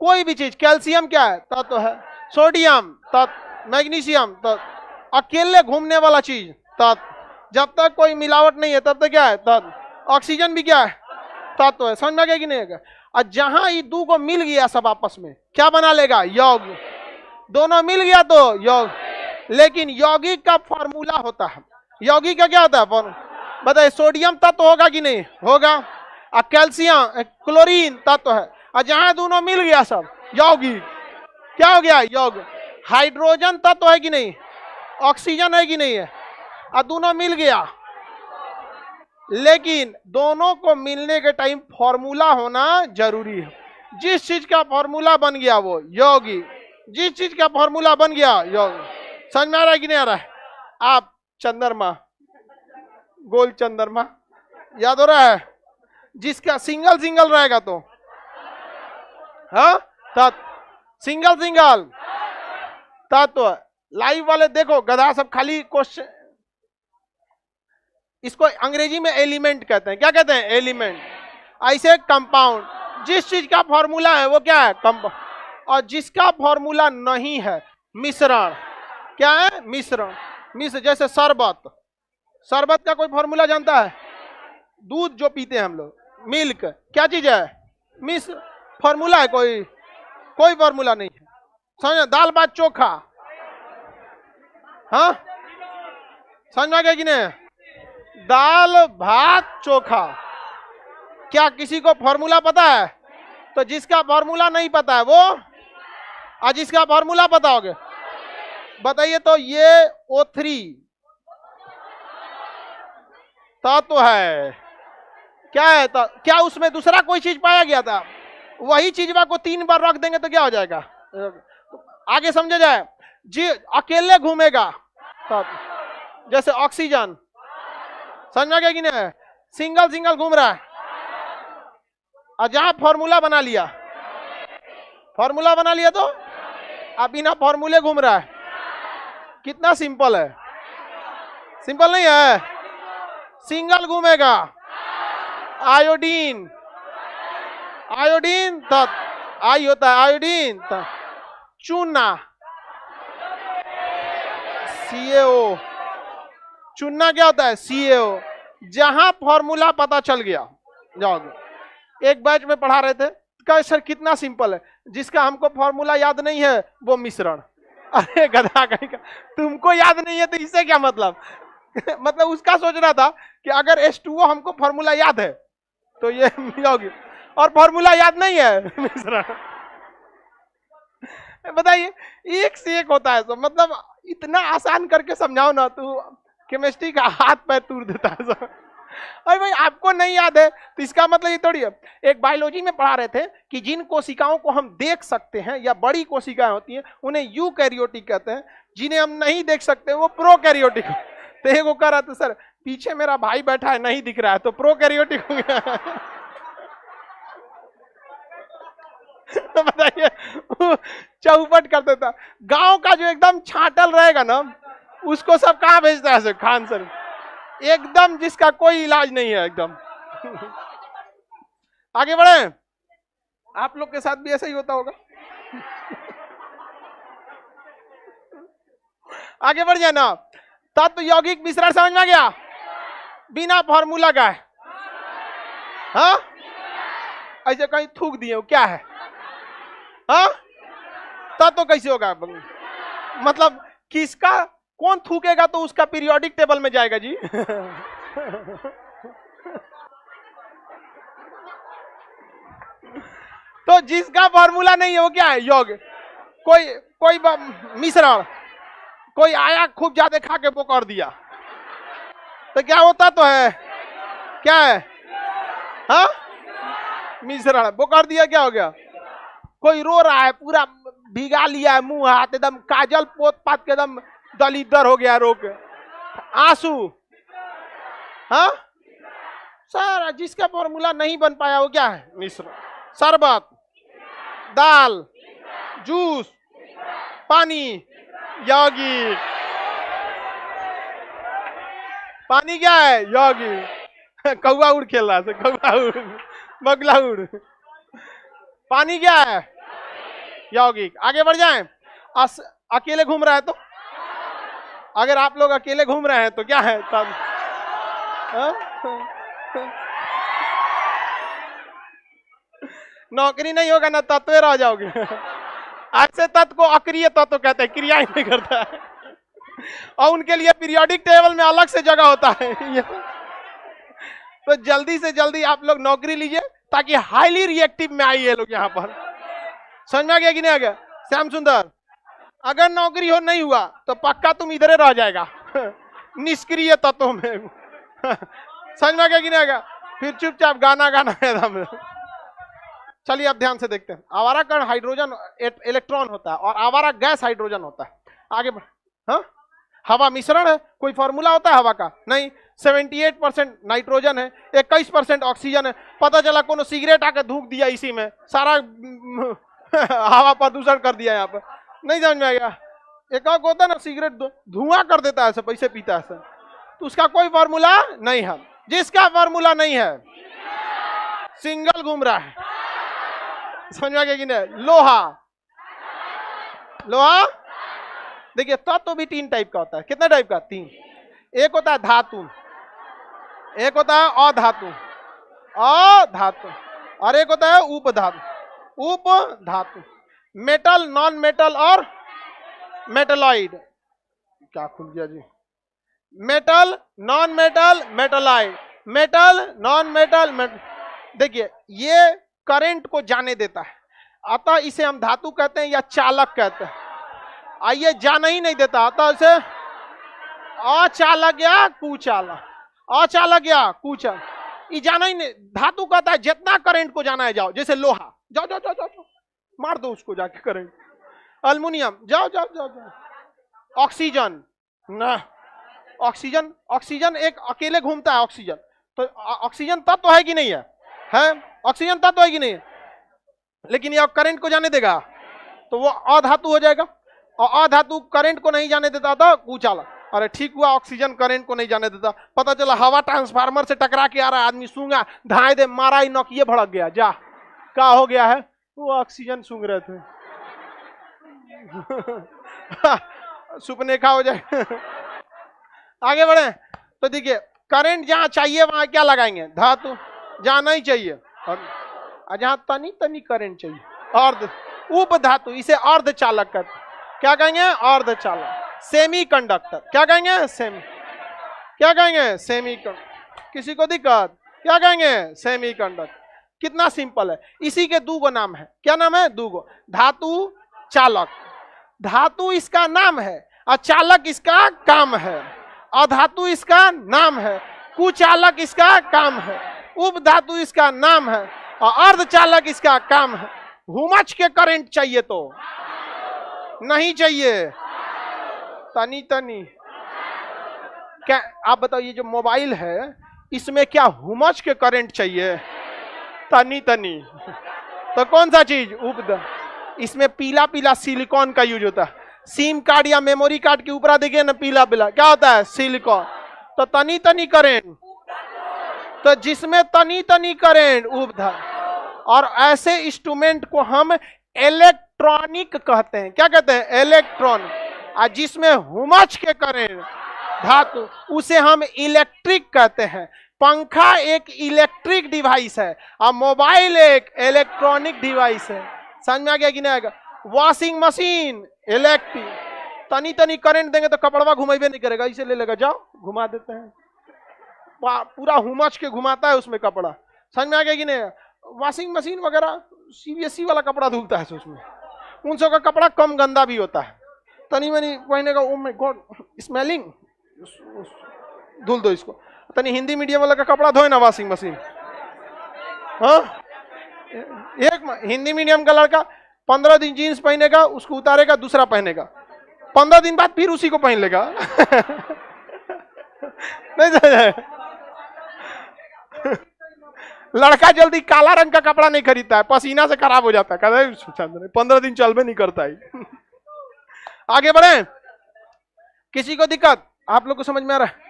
कोई भी चीज, कैल्शियम क्या है? तत्व है। सोडियम तत्व, मैग्नीशियम तत्व। अकेले घूमने वाला चीज तत्व। जब तक कोई मिलावट नहीं है तब तक क्या है? तत्व। ऑक्सीजन भी क्या है? तत्व है। समझ में आ गया कि नहीं आएगा? और जहां ये दो को मिल गया सब आपस में क्या बना लेगा? यौग। दोनों मिल गया तो यौग। लेकिन यौगिक का फॉर्मूला होता है। यौगिक का क्या होता है? बताइए, सोडियम तत्व होगा कि नहीं होगा? और कैल्शियम, क्लोरीन तत्व है। और जहां दोनों मिल गया सब यौगिक, क्या हो गया? यौग। हाइड्रोजन तत्व है कि नहीं? ऑक्सीजन है कि नहीं है? और दोनों मिल गया। लेकिन दोनों को मिलने के टाइम फॉर्मूला होना जरूरी है। जिस चीज का फॉर्मूला बन गया वो यौगिक। जिस चीज का फॉर्मूला बन गया यौगिक। समझ में आ रहा है कि नहीं आ रहा है? आप चंद्रमा, गोल चंद्रमा याद हो रहा है? जिसका सिंगल सिंगल रहेगा तो हाँ तत्व, सिंगल सिंगल तत्व। लाइव वाले देखो, गधा सब खाली क्वेश्चन। इसको अंग्रेजी में एलिमेंट कहते हैं। क्या कहते हैं? एलिमेंट। ऐसे कंपाउंड, जिस चीज का फॉर्मूला है वो क्या है? कंपाउंड। और जिसका फॉर्मूला नहीं है मिश्रण। क्या है? मिश्रण। मिश्र, जैसे शरबत। शरबत का कोई फॉर्मूला जानता है? दूध जो पीते हैं हम लोग, मिल्क, क्या चीज है? मिश्र। फॉर्मूला है कोई? कोई फॉर्मूला नहीं है। समझ? दाल भात चोखा, हाँ समझ में आ गया कि नहीं? दाल भात चोखा, क्या किसी को फॉर्मूला पता है? तो जिसका फॉर्मूला नहीं पता है वो, और जिसका फॉर्मूला पता होगा बताइए। तो ये O3 तत्व है। क्या है? तो क्या उसमें दूसरा कोई चीज पाया गया था? वही चीज को 3 बार रख देंगे तो क्या हो जाएगा? आगे समझे जाए। जी अकेले घूमेगा तत्व, जैसे ऑक्सीजन। समझ में आ गया कि नहीं? सिंगल सिंगल घूम रहा है। और जहां फॉर्मूला बना लिया, फॉर्मूला बना लिया तो अब बिना फॉर्मूले घूम रहा है। कितना सिंपल है? सिंपल नहीं है? सिंगल घूमेगा। आयोडीन, आयोडीन तत्व, आई होता है आयोडीन तत्व। चूना, CaO। चुनना क्या होता है? CaO। जहां फॉर्मूला पता चल गया, जाओगे। एक बैच में पढ़ा रहे थे, कहा सर कितना सिंपल है, जिसका हमको फॉर्मूला याद नहीं है वो मिश्रण। अरे गधा कहीं का, तुमको याद नहीं है तो इससे क्या मतलब? मतलब उसका सोच रहा था कि अगर H2O हमको फॉर्मूला याद है तो ये होगी, और फॉर्मूला याद नहीं है मिश्रण। बताइए, एक से एक होता है। तो मतलब इतना आसान करके समझाओ ना, तू केमिस्ट्री का हाथ पैर तोड़ देता है सब। अरे भाई आपको नहीं याद है तो इसका मतलब ये थोड़ी है। एक बायोलॉजी में पढ़ा रहे थे कि जिन कोशिकाओं को हम देख सकते हैं या बड़ी कोशिकाएं होती हैं उन्हें यूकैरियोटिक कहते हैं, जिन्हें हम नहीं देख सकते वो प्रोकैरियोटिक। तो एक वो कह रहा था सर पीछे मेरा भाई बैठा है नहीं दिख रहा है तो प्रोकैरियोटिक हो गया। तो बताइए, चौपट कर देता। गांव का जो एकदम छाटल रहेगा ना उसको सब कहाँ भेजता है? खान सर, एकदम जिसका कोई इलाज नहीं है एकदम। आगे बढ़े। आप लोग के साथ भी ऐसा ही होता होगा। आगे बढ़ जाए ना। तत्व यौगिक मिश्रण समझ में आ गया? बिना फॉर्मूला का है। हाँ ऐसे कहीं थूक दिए क्या है? हाँ तत्व कैसे होगा? मतलब किसका, कौन थूकेगा तो उसका पीरियोडिक टेबल में जाएगा जी। तो जिसका फॉर्मूला नहीं है वो क्या है? योग। कोई मिश्रण, कोई आया खूब ज्यादा खा के वो कर दिया तो क्या होता? तो है क्या है? हाँ मिश्रण वो कर दिया, क्या हो गया? कोई रो रहा है, पूरा भिगा लिया है मुंह हाथ, एकदम काजल पोत पात के एकदम दलिदर हो गया, रो के आंसू। हाँ सर जिसका फॉर्मूला नहीं बन पाया वो क्या है? मिश्रण। शरबत, दाल, जूस, पानी, यौगिक। पानी क्या है? यौगिक। कौवा उड़ खेल रहा है, कौवा उड़, बगला उड़। पानी क्या है? यौगिक। आगे बढ़ जाएं। अकेले घूम रहा है तो, अगर आप लोग अकेले घूम रहे हैं तो क्या है तब? नौकरी नहीं होगा ना, तत्व रह जाओगे। ऐसे तत्व को अक्रिय तत्व कहते हैं, क्रिया ही नहीं करता है, और उनके लिए पीरियोडिक टेबल में अलग से जगह होता है। तो जल्दी से जल्दी आप लोग नौकरी लीजिए ताकि हाईली रिएक्टिव में आइए लोग यहाँ पर। समझ में आ गया कि नहीं आ गया? श्याम सुंदर, अगर नौकरी हो नहीं हुआ तो पक्का तुम इधर रह जाएगा निष्क्रिय तत्वों में। समझ में आ गया कि नहीं आ गया? फिर चुपचाप गाना गाना है। चलिए अब ध्यान से देखते हैं। आवारा कण हाइड्रोजन इलेक्ट्रॉन होता है और आवारा गैस हाइड्रोजन होता है। आगे बढ़। हाँ, हवा मिश्रण है। कोई फॉर्मूला होता है हवा का? नहीं। 78% नाइट्रोजन है, 21% ऑक्सीजन है। पता चला कोनो सिगरेट आकर धूक दिया इसी में, सारा हवा प्रदूषण कर दिया यहाँ पर। नहीं समझ में आ गया? एक होता है ना सिगरेट धुआं कर देता है, पैसे पीता है, तो उसका कोई फॉर्मूला नहीं है। जिसका फॉर्मूला नहीं है सिंगल घूम रहा है। समझ में आ गया कि नहीं? लोहा, लोहा देखिए तो भी 3 टाइप का होता है। कितना टाइप का? 3। एक होता है धातु, एक होता है अधातु, अधातु, और एक होता है उपधातु, उपधातु। मेटल, नॉन मेटल और मेटलॉइड। क्या खुल गया जी? Metal, non metal, metalloid. Metal, non metal, देखिए ये करंट को जाने देता है, अतः इसे हम धातु कहते हैं या चालक कहते हैं। आइए, जाना ही नहीं देता, अतः इसे अचालक या कुचालक, अचालक या कुचालक। ये जाना ही नहीं। धातु कहता है जितना करंट को जाना है जाओ। जैसे लोहा, जाओ जाओ जाओ जाओ मार दो उसको जाके करंट। अल्युमिनियम, जाओ जाओ जाओ जाओ। ऑक्सीजन ना, ऑक्सीजन, ऑक्सीजन एक अकेले घूमता है। ऑक्सीजन तो ऑक्सीजन तत्व है कि नहीं है? है, ऑक्सीजन तत्व है कि नहीं है? लेकिन ये करंट को जाने देगा तो वो अधातु हो जाएगा, और अधातु करंट को नहीं जाने देता था कुचालक। अरे ठीक हुआ ऑक्सीजन करंट को नहीं जाने देता। पता चला हवा ट्रांसफार्मर से टकरा के आ रहा है, आदमी सूंगा, धाए दे मारा ही, नौकिये भड़क गया। जा, क्या हो गया है? वो ऑक्सीजन सूंघ रहे थे। सुपनेखा हो जाए। आगे बढ़े तो देखिए, करंट जहां चाहिए वहां क्या लगाएंगे? धातु। जहां नहीं चाहिए, और जहां तनी तनी करंट चाहिए, अर्ध, उपधातु। इसे अर्धचालक कहते हैं। क्या कहेंगे? अर्धचालक। Semi conductor. क्या कहेंगे? सेमी। क्या कहेंगे? Semi conductor. किसी को दिक्कत? क्या कहेंगे? Semi conductor. कितना सिंपल है। इसी के 2 नाम है। क्या नाम है? 2। धातु, चालक। धातु इसका नाम है और चालक इसका काम है। अधातु इसका नाम है, कुचालक इसका काम है, उपधातु इसका नाम है, और अर्धचालक इसका काम है। हुमच के करंट चाहिए तो नहीं चाहिए, तनी तनी। क्या आप बताओ, ये जो मोबाइल है इसमें क्या हुमच के करंट चाहिए? तनी तनी। तो कौन सा चीज? उपधातु। इसमें पीला पीला सिलिकॉन का यूज होता है। सिम कार्ड या मेमोरी कार्ड के ऊपर देखिए ना, पीला पीला क्या होता है? सिलिकॉन। तो तनी तनी करंट, तो जिसमें तनी तनी करंट, उपधातु। और ऐसे इंस्ट्रूमेंट को हम इलेक्ट्रॉनिक कहते हैं। क्या कहते हैं? इलेक्ट्रॉनिक। और जिसमें हुमच के करंट, धातु, उसे हम इलेक्ट्रिक कहते हैं। पंखा एक इलेक्ट्रिक डिवाइस है और मोबाइल एक इलेक्ट्रॉनिक डिवाइस है। समझ में आ गया कि नहीं आएगा? Washing machine electric. तनी तनी करंट देंगे तो कपड़वा घुमाइबे नहीं करेगा, इसे ले लेगा, जाओ घुमा देते हैं। पूरा हुमच के घुमाता है उसमें कपड़ा। समझ में आ गया कि नहीं? वॉशिंग मशीन वगैरह सीबीएसई वाला कपड़ा धुलता है उसमें, उन सब का कपड़ा कम गंदा भी होता है। तनी मनी पहने का, ओ माय गॉड स्मेलिंग, धुल दो इसको। तनी हिंदी मीडियम वाला का कपड़ा धोए ना वॉशिंग मशीन। हाँ, एक हिंदी मीडियम का लड़का 15 दिन जीन्स पहनेगा, उसको उतारेगा, दूसरा पहनेगा, 15 दिन बाद फिर उसी को पहन लेगा। नहीं, लड़का जल्दी काला रंग का कपड़ा नहीं खरीदता है, पसीना से खराब हो जाता है, कहता है 15 दिन चल भी नहीं करता है। आगे बढ़े। किसी को दिक्कत? आप लोग को समझ में आ रहा है?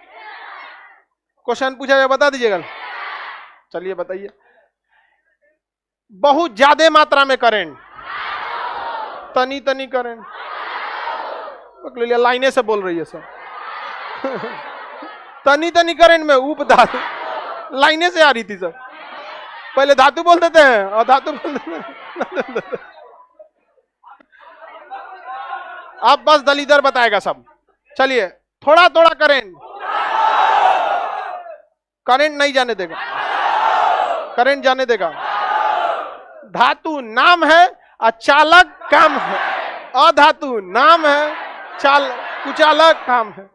क्वेश्चन पूछा जाए बता दीजिएगा। चलिए बताइए। बहुत ज्यादा मात्रा में करंट, तनी तनी करंट, लाइने से बोल रही है सब। तनी तनी करंट में उपधातु, लाइने से आ रही थी सब। पहले धातु बोल देते हैं और धातु बोल देते हैं। अब बस दलीदर बताएगा सब। चलिए, थोड़ा थोड़ा करंट, करंट नहीं जाने देगा, करंट जाने देगा। धातु नाम है और चालक काम है। अधातु नाम है, कुचालक काम है।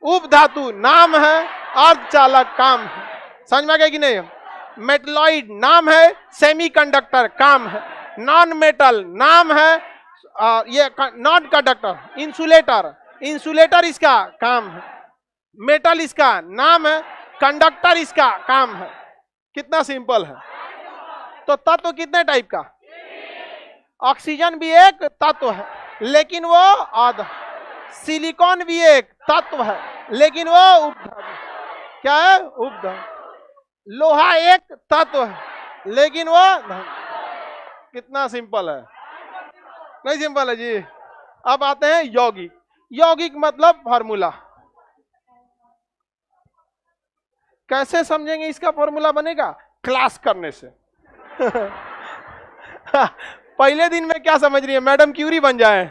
उपधातु नाम है, अर्धचालक काम है। समझ में आ गया कि नहीं? मेटलॉइड नाम है, सेमीकंडक्टर काम है। नॉन मेटल नाम है, ये नॉन कंडक्टर, इंसुलेटर, इंसुलेटर इसका काम है। मेटल इसका नाम है, कंडक्टर इसका काम है। कितना सिंपल है। तो तत्व कितने टाइप का? ऑक्सीजन भी एक तत्व है लेकिन वो आधा। सिलिकॉन भी एक तत्व है लेकिन वो उपधातु। क्या है? उपधातु। लोहा एक तत्व है लेकिन वो धातु। कितना सिंपल है। नहीं सिंपल है जी। अब आते हैं यौगिक। यौगिक मतलब फॉर्मूला। कैसे समझेंगे इसका फॉर्मूला बनेगा? क्लास करने से। पहले दिन में क्या समझ रही है? मैडम क्यूरी बन जाए।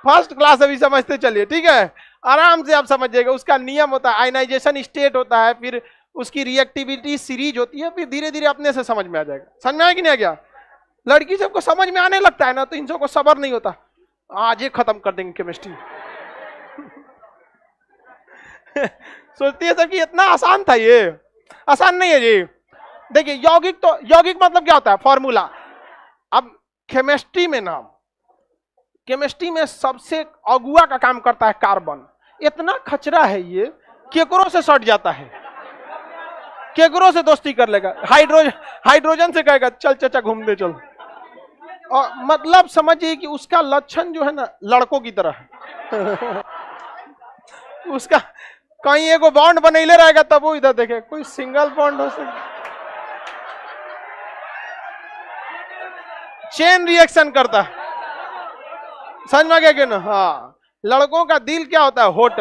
फर्स्ट क्लास अभी समझते चलिए, ठीक है? आराम से आप समझिएगा। उसका नियम होता है, आयनाइजेशन स्टेट होता है, फिर उसकी रिएक्टिविटी सीरीज होती है, फिर धीरे धीरे अपने से समझ में आ जाएगा। समझ में आया कि नहीं आ गया? लड़की सबको समझ में आने लगता है ना तो इन सबको सब्र नहीं होता। आज ये खत्म कर देंगे केमिस्ट्री। सोचती है सब कि इतना आसान था, ये आसान नहीं है जी। देखिए यौगिक, तो यौगिक मतलब क्या होता है? फॉर्मूला। अब केमिस्ट्री में ना, केमिस्ट्री में सबसे अगुआ का काम करता है कार्बन। इतना खचरा है ये, केकरो से सट जाता है, केकरो से दोस्ती कर लेगा। हाइड्रोजन से कहेगा चल चाचा घूम दे चल। और मतलब समझिए कि उसका लक्षण जो है ना लड़कों की तरह है। उसका कहीं एगो बॉन्ड बनैले रहेगा तब वो इधर देखे, कोई सिंगल बॉन्ड हो सकता, चेन रिएक्शन करता है। समझ में आ गया कि ना? हाँ, लड़कों का दिल क्या होता है? होट।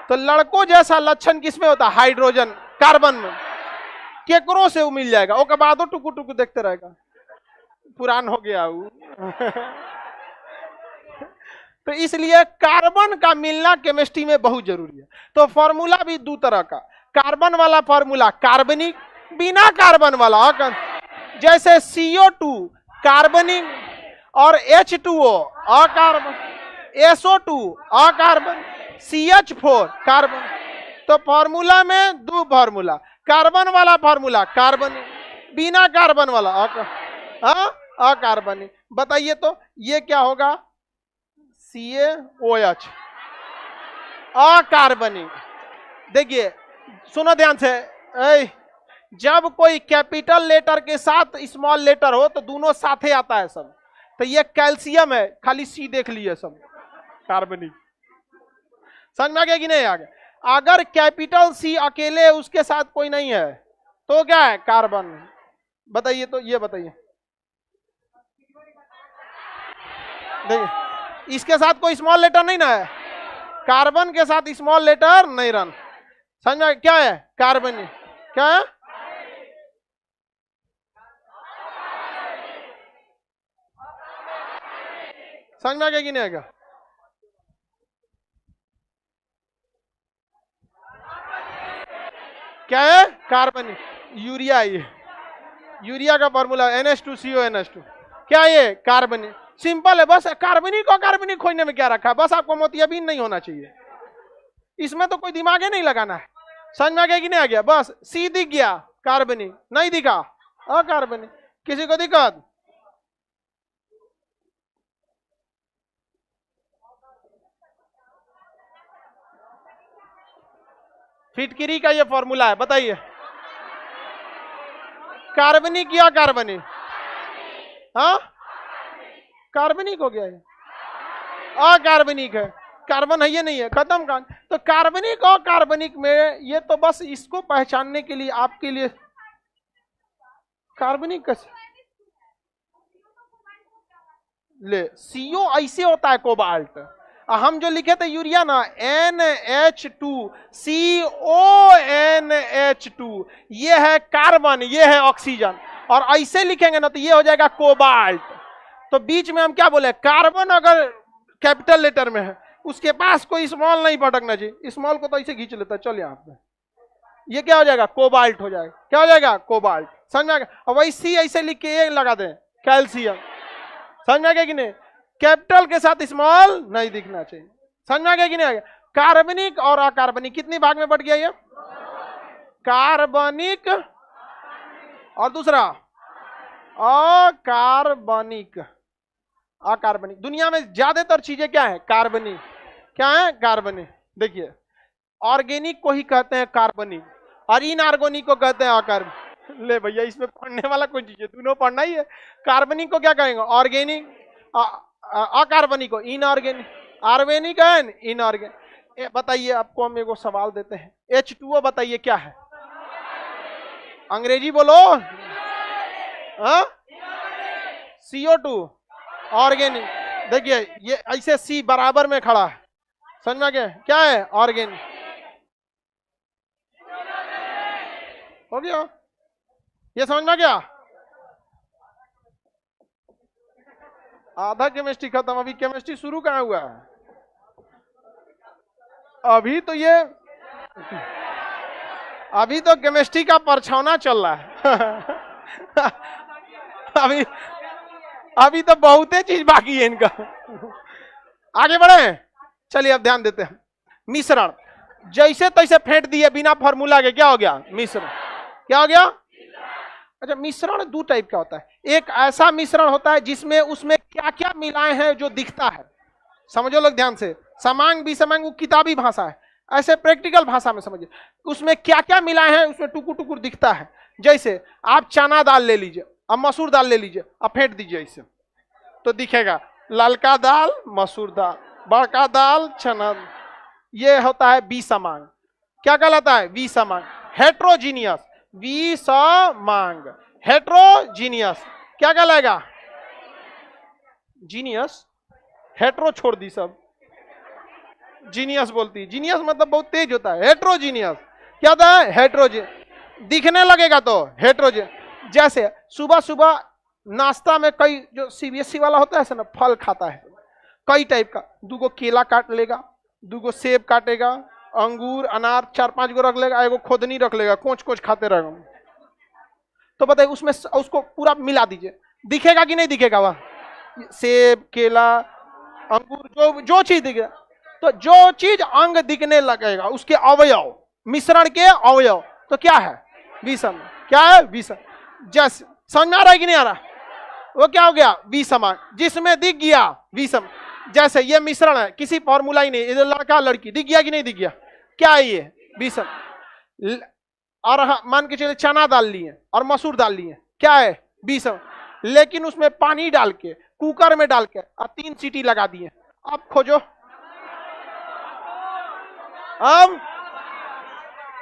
तो लड़कों जैसा लक्षण किसमें होता है? हाइड्रोजन, कार्बन में। केकरो से वो मिल जाएगा, वो कब आदो टुकु टुकु देखते रहेगा, पुरान हो गया वो। तो इसलिए कार्बन का मिलना केमिस्ट्री में बहुत जरूरी है। तो फॉर्मूला भी दो तरह का, कार्बन वाला फॉर्मूला कार्बनिक, बिना कार्बन वाला। जैसे CO2 कार्बनिक और H2O अकार्बन, SO2 अकार्बन, CH4 कार्बन। तो फॉर्मूला में दो फॉर्मूला, कार्बन वाला फॉर्मूला कार्बनिक, बिना कार्बन वाला अकार्बनिक। बताइए तो ये क्या होगा? CaOH अकार्बनिक। देखिए सुनो ध्यान से, जब कोई कैपिटल लेटर के साथ स्मॉल लेटर हो तो दोनों साथे आता है सब। तो ये कैल्शियम है, खाली C देख लिए सब, कार्बनिक। समझ में आ गया कि नहीं आ गया? अगर कैपिटल C अकेले उसके साथ कोई नहीं है तो क्या है? कार्बन। बताइए तो, ये बताइए। देखिए इसके साथ कोई स्मॉल लेटर नहीं ना है, कार्बन के साथ स्मॉल लेटर नहीं रन। समझ में क्या है? कार्बनिक। क्या है? समझ में आ गया कि नहीं आएगा? क्या है? कार्बनिक। यूरिया, ये यूरिया का फॉर्मूला NH2CO NH2। क्या ये? कार्बनिक। सिंपल है बस। कार्बनिक और कार्बनिक खोजने में क्या रखा है? बस आपको मोतियाबिंद नहीं होना चाहिए, इसमें तो कोई दिमाग ही नहीं लगाना है। समझ में आ गया कि नहीं आ गया? बस C दिख गया, कार्बनिक। नहीं दिखा अकार्बनिक। किसी को दिक्कत? फिटकिरी का ये फॉर्मूला है, बताइए। कार्बनिक या कार्बनिक? हाँ, कार्बनिक हो गया है, अकार्बनिक है। कार्बन है ये नहीं है, खत्म। तो कार्बनिक और कार्बनिक में ये तो बस इसको पहचानने के लिए आपके लिए कार्बनिक कैसे ले CO ऐसे होता है कोबाल्ट। हम जो लिखे थे यूरिया ना NH2CONH2 ये है कार्बन, ये है ऑक्सीजन, और ऐसे लिखेंगे ना तो ये हो जाएगा कोबाल्ट। तो बीच में हम क्या बोले, कार्बन अगर कैपिटल लेटर में है उसके पास कोई स्मॉल नहीं भटकना चाहिए, स्मॉल को तो ऐसे खींच लेता है, चल यहाँ पे ये क्या हो जाएगा, कोबाल्ट हो जाएगा। क्या हो जाएगा, कोबाल्ट। समझ में आ गया। और वही C ऐसे लिख के ये लगा दें कैल्शियम। समझ में आ गया कि नहीं, कैपिटल के साथ स्मॉल नहीं दिखना चाहिए। समझ में आ गया कि नहीं आ गया। कार्बनिक और अकार्बनिक कितने भाग में बट गया ये, कार्बनिक और दूसरा अकार्बनिक। अकार्बनिक दुनिया में ज्यादातर चीजें क्या है, कार्बनिक। क्या है, कार्बनिक। देखिए ऑर्गेनिक को ही कहते हैं कार्बनिक और इनऑर्गेनिक को कहते हैं अकार्बनिक। ले भैया इसमें पढ़ने वाला कोई चीज है, दोनों पढ़ना ही है। कार्बनिक को क्या कहेंगे, ऑर्गेनिक, अकार्बनिक को इनऑर्गेनिक, ऑर्गेनिक एंड इनऑर्गेनिक। बताइए आपको हम एगो सवाल देते हैं, H2O बताइए क्या है, अंग्रेजी बोलो। CO2 organic. देखिए ये ऐसे C बराबर में खड़ा है, समझ में आ गया, क्या है, ऑर्गेनिक। हो गया, ये समझ में आ गया। आधा केमिस्ट्री खत्म, अभी केमिस्ट्री शुरू कहाँ हुआ है, अभी तो केमिस्ट्री का परछावना चल रहा है। अभी तो बहुते चीज बाकी है इनका। आगे बढ़े, चलिए अब ध्यान देते हैं। मिश्रण जैसे तैसे फेंट दिए बिना फॉर्मूला के, क्या हो गया, मिश्रण। क्या हो गया। अच्छा, मिश्रण दो टाइप का होता है। एक ऐसा मिश्रण होता है जिसमें उसमें क्या क्या मिलाए हैं जो दिखता है, समझो लोग ध्यान से। समांग विषमांग वो किताबी भाषा है, ऐसे प्रैक्टिकल भाषा में समझिए। उसमें क्या क्या मिलाए हैं उसमें टुकुर टुकुर दिखता है। जैसे आप चना दाल ले लीजिए, अब मसूर दाल ले लीजिए, अब फेंट दीजिए इसे तो दिखेगा ललका दाल, मसूर दाल, बड़का दाल, चना। ये होता है विषमांग। क्या कहलाता है, विषमांग। Heterogeneous, विषमांग, heterogeneous. क्या कहलाएगा, जीनियस। हेट्रो छोड़ दी सब, जीनियस बोलती। जीनियस मतलब बहुत तेज होता है। हेट्रोजीनियस क्या होता है, हेट्रोजीनियस। दिखने लगेगा तो हेट्रोजीनियस। जैसे सुबह सुबह नाश्ता में कई जो CBSE वाला होता है ना, फल खाता है कई टाइप का, 2 केला काट लेगा, 2 सेब काटेगा, अंगूर अनार 4-5 गो रख लेगा, एगो खोदनी रख लेगा, कोच कोच खाते रहेगा। तो बताइए उसमें उसको पूरा मिला दीजिए, दिखेगा कि नहीं दिखेगा, वह सेब केला अंगूर जो चीज दिखेगा। तो जो चीज अंग दिखने लगेगा उसके अवयव, मिश्रण के अवयव, तो क्या है, विषम। क्या है, विषम। जैसे समझ में आ रहा है कि नहीं आ रहा, वो क्या हो गया, विषमांग। जिसमें दिख गया विषम। जैसे ये मिश्रण है, किसी फॉर्मूला ही नहीं, ये लड़का लड़की दिख गया कि नहीं दिख गया, क्या है ये, विषम। और मान के चलिए चना दाल लिए और मसूर दाल लिए, क्या है, विषम। लेकिन उसमें पानी डाल के कुकर में डाल के और 3 सीटी लगा दिए, अब खोजो,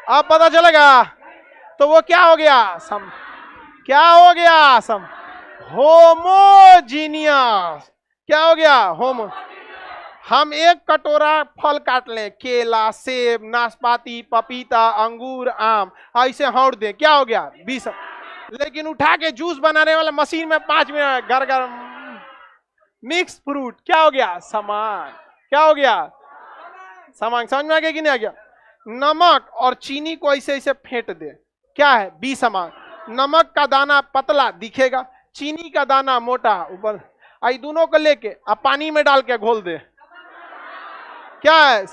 अब पता चलेगा। तो वो क्या हो गया, सम। क्या हो गया, सम। होमोजीनियस। क्या हो गया, होमो। हम एक कटोरा फल काट लें, केला सेब नाशपाती पपीता अंगूर आम, ऐसे हौड़ दें, क्या हो गया, विषम। लेकिन उठा के जूस बनाने वाला मशीन में 5 मिनट घर मिक्स फ्रूट, क्या हो गया, समान। क्या हो गया, समान। समझ में आ गया कि नहीं आ गया। नमक और चीनी को ऐसे ऐसे फेंट दे, क्या है, विषमांग। नमक का दाना पतला दिखेगा, चीनी का दाना मोटा ऊपर, आई दोनों को लेके अब पानी में डाल के घोल दे, क्या है।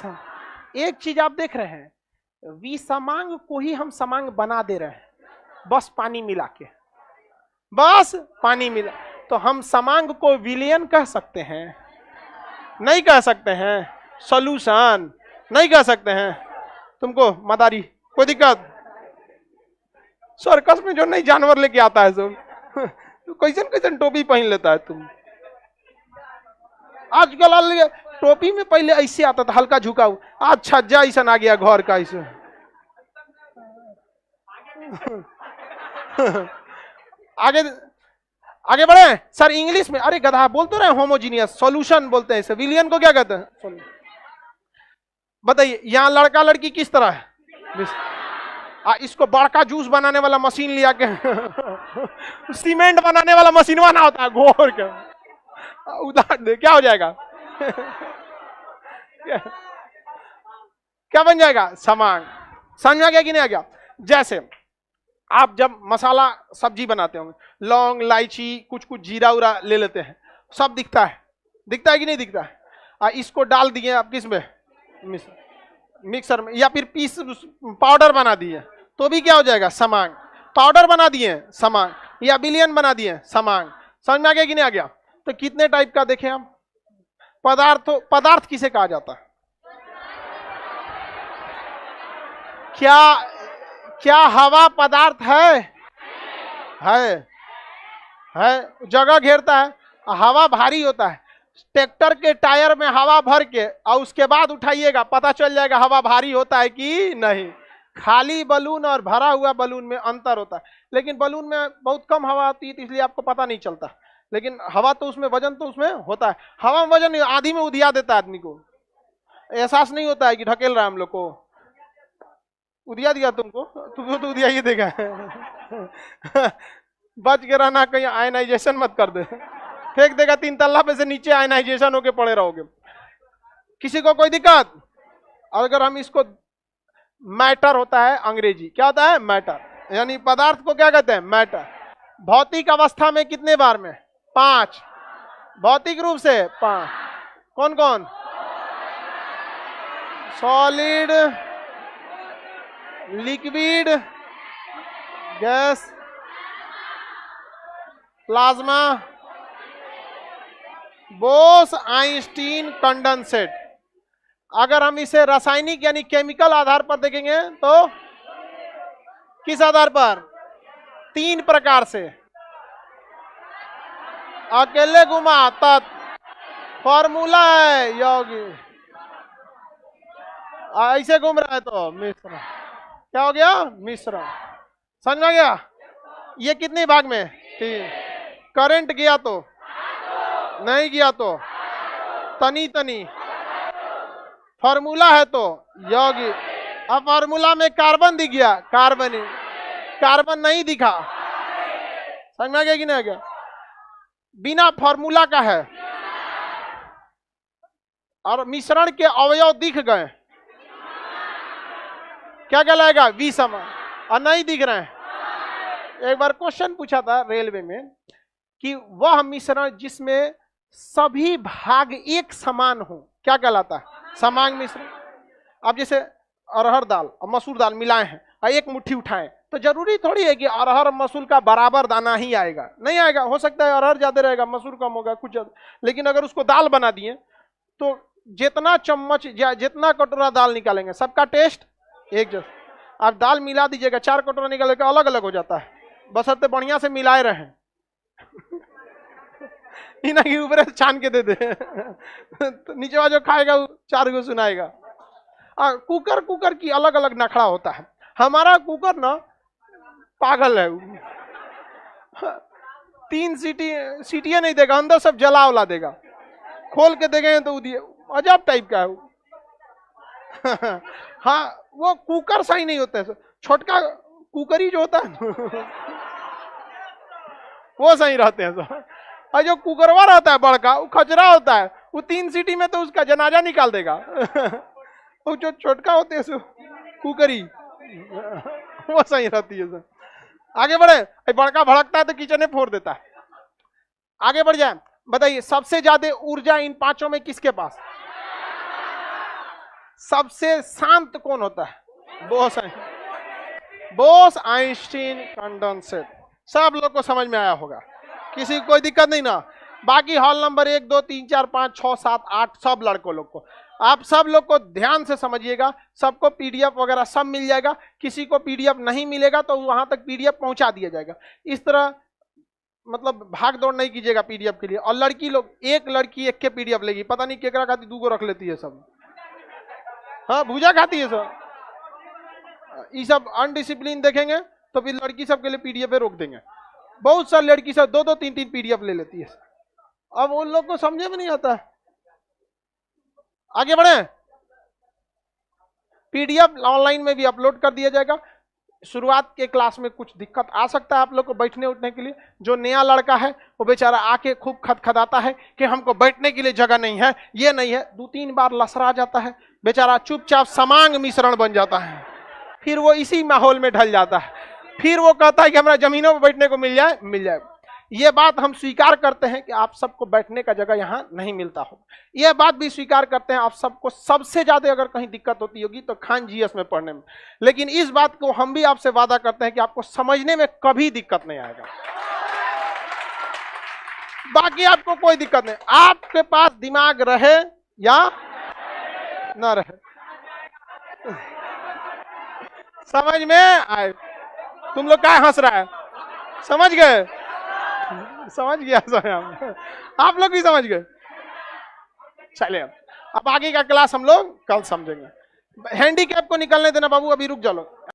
एक चीज आप देख रहे हैं, विषमांग को ही हम समांग बना दे रहे हैं, बस पानी मिला के, बस पानी मिला। तो हम समांग को विलयन कह सकते हैं, नहीं कह सकते हैं। सॉल्यूशन नहीं कह सकते हैं। तुमको मदारी कोई दिक्कत, सर्कस में जो नई जानवर लेके आता है सब, तो कैसन कैसन टोपी पहन लेता है तुम। आजकल टोपी में पहले ऐसे आता था, हल्का झुका हुआ, आज छज्जा ऐसा आ गया घर का ऐसे। आगे आगे बढ़े सर। इंग्लिश में, अरे गधा बोल तो रहे, होमोजीनियस सॉल्यूशन बोलते हैं इसे। विलियन को क्या कहते हैं? बताइए, यहाँ लड़का लड़की किस तरह है? इसको बड़का जूस बनाने वाला मशीन लिया के सीमेंट बनाने वाला मशीन बना होता है घोर के, उधार दे क्या हो जाएगा? क्या बन जाएगा? समान। समझ में आ गया कि नहीं आ गया? जैसे आप जब मसाला सब्जी बनाते होंगे, लौंग इलायची कुछ कुछ जीरा उरा ले लेते हैं, सब दिखता है कि नहीं दिखता है? इसको डाल दिए आप किस में? मिक्सर में, या फिर पीस पाउडर बना दिए तो भी क्या हो जाएगा? समांग। पाउडर बना दिए समांग, या बिलियन बना दिए समांग। समझ में आ गया कि नहीं आ गया? तो कितने टाइप का देखें हम पदार्थ किसे कहा जाता है? क्या हवा पदार्थ है? जगह घेरता है, हवा भारी होता है। ट्रैक्टर के टायर में हवा भर के और उसके बाद उठाइएगा, पता चल जाएगा हवा भारी होता है कि नहीं। खाली बलून और भरा हुआ बलून में अंतर होता है, लेकिन बलून में बहुत कम हवा आती है तो इसलिए आपको पता नहीं चलता, लेकिन हवा तो उसमें, वजन तो उसमें होता है। हवा में वजन आधी में उधिया देता है आदमी को, एहसास नहीं होता है कि ढकेल रहा है हम लोग को। उधिया दिया तुमको तो उधिया ही देगा। बच के रहना, कहीं आयनाइजेशन मत कर दे, फेंक देगा 3 तल्ला पे से नीचे, आयनाइजेशन होके पड़े रहोगे। किसी को कोई दिक्कत? अगर हम इसको, मैटर होता है अंग्रेजी, क्या होता है? मैटर, यानी पदार्थ को क्या कहते हैं? मैटर। भौतिक अवस्था में कितने बार में? 5। भौतिक रूप से 5। कौन कौन? Solid, liquid, gas, plasma, Bose Einstein condensate. अगर हम इसे रासायनिक यानी केमिकल आधार पर देखेंगे तो किस आधार पर? 3 प्रकार से। अकेले घुमा तत्व, फॉर्मूला है योगी, ऐसे घूम रहा है तो मिश्रण। क्या हो गया? मिश्रण। समझ में गया? ये कितने भाग में? 3। करंट गया तो नहीं गया तो तनी तनी, फॉर्मूला है तो योगी। अब फॉर्मूला में कार्बन दिख गया, कार्बन नहीं दिखा। समझ में आ गया कि नहीं आ गया? बिना फॉर्मूला का है, और मिश्रण के अवयव दिख गए, क्या कहलाएगा? विषम। और नहीं दिख रहे हैं। एक बार क्वेश्चन पूछा था रेलवे में कि वह मिश्रण जिसमें सभी भाग एक समान हो क्या कहलाता है? समांग मिश्रण। अब जैसे अरहर दाल और मसूर दाल मिलाए हैं और एक मुट्ठी उठाएं तो जरूरी थोड़ी है कि अरहर मसूर का बराबर दाना ही आएगा, नहीं आएगा। हो सकता है अरहर ज्यादा रहेगा, मसूर कम होगा कुछ ज्यादा, लेकिन अगर उसको दाल बना दिए तो जितना चम्मच या जितना कटोरा दाल निकालेंगे सबका टेस्ट एक जैसा। आप दाल मिला दीजिएगा, 4 कटोरा निकालेगा, अलग अलग हो जाता है, बशर्ते बढ़िया से मिलाए रहें। इना के ऊपर छान के दे दे तो नीचे वाला जो खाएगा वो 4 को सुनाएगा। कुकर की अलग अलग नखड़ा होता है। हमारा कुकर ना पागल है, 3 सीटियां नहीं देगा, अंदर सब जला उला देगा। खोल के देखेंगे तो अजब टाइप का है वो। हाँ, वो कुकर सही नहीं होता है, छोटका कुकरी जो होता है वो सही रहते हैं सब। और जो कुकरवा रहता है बड़का, वो खचरा होता है, वो 3 सीटी में तो उसका जनाजा निकाल देगा। वो जो छोटका होते हैं कुकरी वो सही रहती है। आगे बढ़े, बड़का भड़कता है तो किचन में फोड़ देता है। आगे बढ़ जाए, बताइए सबसे ज्यादा ऊर्जा इन 5 में किसके पास? सबसे शांत कौन होता है? Bose Einstein condensate. सब लोग को समझ में आया होगा, किसी को कोई दिक्कत नहीं ना। बाकी हॉल नंबर 1 2 3 4 5 6 7 8 सब लड़कों लोग को, आप सब लोग को ध्यान से समझिएगा। सबको पीडीएफ वगैरह सब मिल जाएगा। किसी को पीडीएफ नहीं मिलेगा तो वहां तक पीडीएफ पहुंचा दिया जाएगा। इस तरह मतलब भाग दौड़ नहीं कीजिएगा पीडीएफ के लिए। और लड़की लोग, एक लड़की एक के पीडीएफ लेगी, पता नहीं केकरा खाती 2 गो रख लेती है सब। हाँ, भूजा खाती है सब। ये सब अनडिसिप्लिन देखेंगे तो फिर लड़की सब के लिए पीडीएफ पे रोक देंगे। बहुत सारी लड़की सब 2-2 3-3 पीडीएफ ले लेती है। अब उन लोग को समझे में नहीं आता। आगे बढ़े। पीडीएफ ऑनलाइन में भी अपलोड कर दिया जाएगा। शुरुआत के क्लास में कुछ दिक्कत आ सकता है आप लोग को बैठने उठने के लिए। जो नया लड़का है वो बेचारा आके खूब खदखदाता है कि हमको बैठने के लिए जगह नहीं है, ये नहीं है। 2-3 बार लसरा जाता है बेचारा, चुपचाप समांग मिश्रण बन जाता है। फिर वो इसी माहौल में ढल जाता है। फिर वो कहता है कि हमारा जमीनों पर बैठने को मिल जाए। ये बात हम स्वीकार करते हैं कि आप सबको बैठने का जगह यहाँ नहीं मिलता हो। यह बात भी स्वीकार करते हैं आप सबको सबसे ज्यादा अगर कहीं दिक्कत होती होगी तो खान जीएस में पढ़ने में। लेकिन इस बात को हम भी आपसे वादा करते हैं कि आपको समझने में कभी दिक्कत नहीं आएगा। बाकी आपको कोई दिक्कत नहीं, आपके पास दिमाग रहे या ना रहे। समझ में आए? तुम लोग क्या हंस रहा है? समझ गए? समझ गया आप लोग भी समझ गए। चलिए अब आगे का क्लास हम लोग कल समझेंगे। हैंडीकैप को निकलने देना बाबू, अभी रुक जाओ।